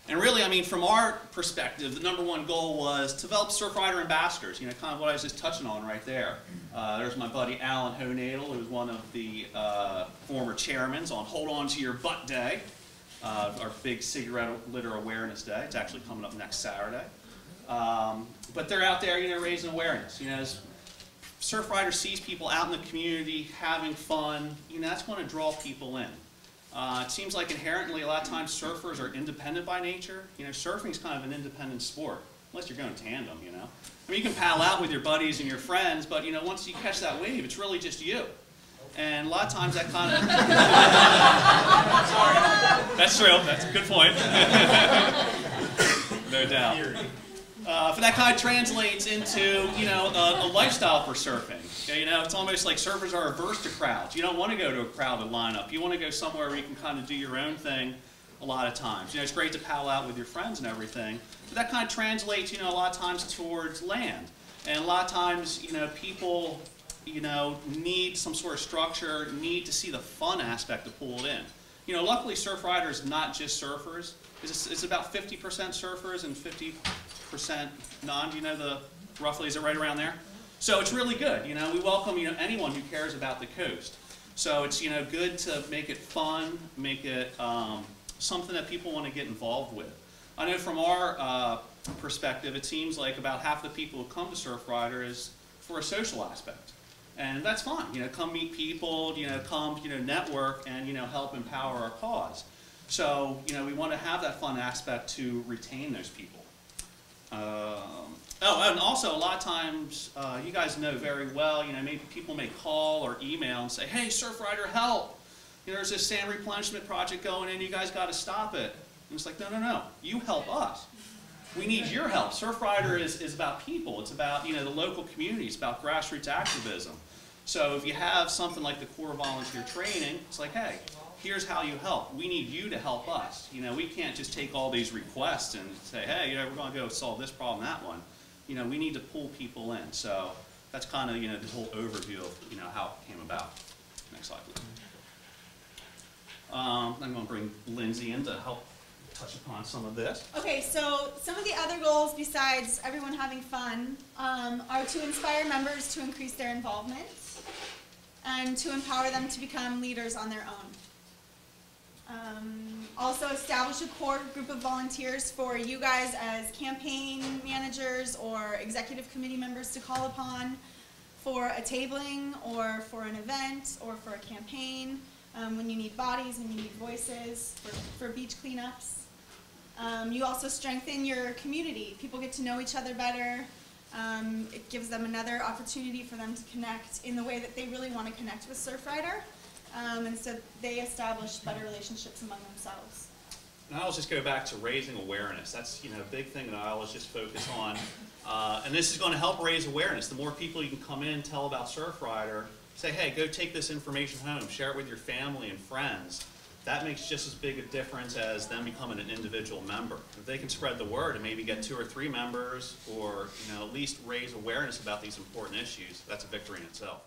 And really, I mean, from our perspective, the #1 goal was to develop Surfrider ambassadors, you know, kind of what I was just touching on right there. There's my buddy Alan Honadel, who was one of the former chairmans on Hold On to Your Butt Day, our big cigarette litter awareness day. It's actually coming up next Saturday. But they're out there, you know, raising awareness. You know, as Surfrider sees people out in the community having fun, you know, that's going to draw people in. It seems like inherently a lot of times surfers are independent by nature. You know, surfing is kind of an independent sport, unless you're going tandem, you know. I mean, you can paddle out with your buddies and your friends, but, you know, once you catch that wave, it's really just you. And a lot of times that kind of... Sorry. That's true. That's a good point. No doubt. But that kind of translates into, you know, a lifestyle for surfing. You know, it's almost like surfers are averse to crowds. You don't want to go to a crowded lineup. You want to go somewhere where you can kind of do your own thing a lot of times. You know, it's great to paddle out with your friends and everything. But that kind of translates, you know, a lot of times towards land. And a lot of times, you know, people, you know, need some sort of structure, need to see the fun aspect to pull it in. You know, luckily Surfrider is not just surfers. It's about 50% surfers and 50% non. Do you know the, roughly, is it right around there? So it's really good. You know, we welcome, you know, anyone who cares about the coast. So it's, you know, good to make it fun, make it something that people want to get involved with. I know from our perspective, it seems like about half the people who come to Surfrider is for a social aspect. And that's fine. You know, come meet people, you know, come, you know, network and, you know, help empower our cause. So, you know, we want to have that fun aspect to retain those people. Oh, and also a lot of times, you guys know very well, you know, maybe people may call or email and say, hey, Surfrider, help! You know, there's this sand replenishment project going in, you guys got to stop it. And it's like, no, no, no, you help us. We need your help. Surfrider is about people. It's about, you know, the local community. It's about grassroots activism. So if you have something like the core volunteer training, it's like, hey, here's how you help. We need you to help us. You know, we can't just take all these requests and say, hey, you know, we're going to go solve this problem, that one. You know, we need to pull people in. So that's kind of, you know, this whole overview of, you know, how it came about. Next slide, please. I'm going to bring Lindsay in to help touch upon some of this. Okay, so some of the other goals besides everyone having fun are to inspire members to increase their involvement and to empower them to become leaders on their own. Also establish a core group of volunteers for you guys as campaign managers or executive committee members to call upon for a tabling or for an event or for a campaign, when you need bodies, when you need voices, for beach cleanups. You also strengthen your community. People get to know each other better. It gives them another opportunity for them to connect in the way that they really want to connect with Surfrider. And so they establish better relationships among themselves. And I always just go back to raising awareness. That's, you know, a big thing that I always just focus on. And this is going to help raise awareness. The more people you can come in and tell about Surfrider, say, hey, go take this information home, share it with your family and friends. That makes just as big a difference as them becoming an individual member. If they can spread the word and maybe get 2 or 3 members, or, you know, at least raise awareness about these important issues, that's a victory in itself.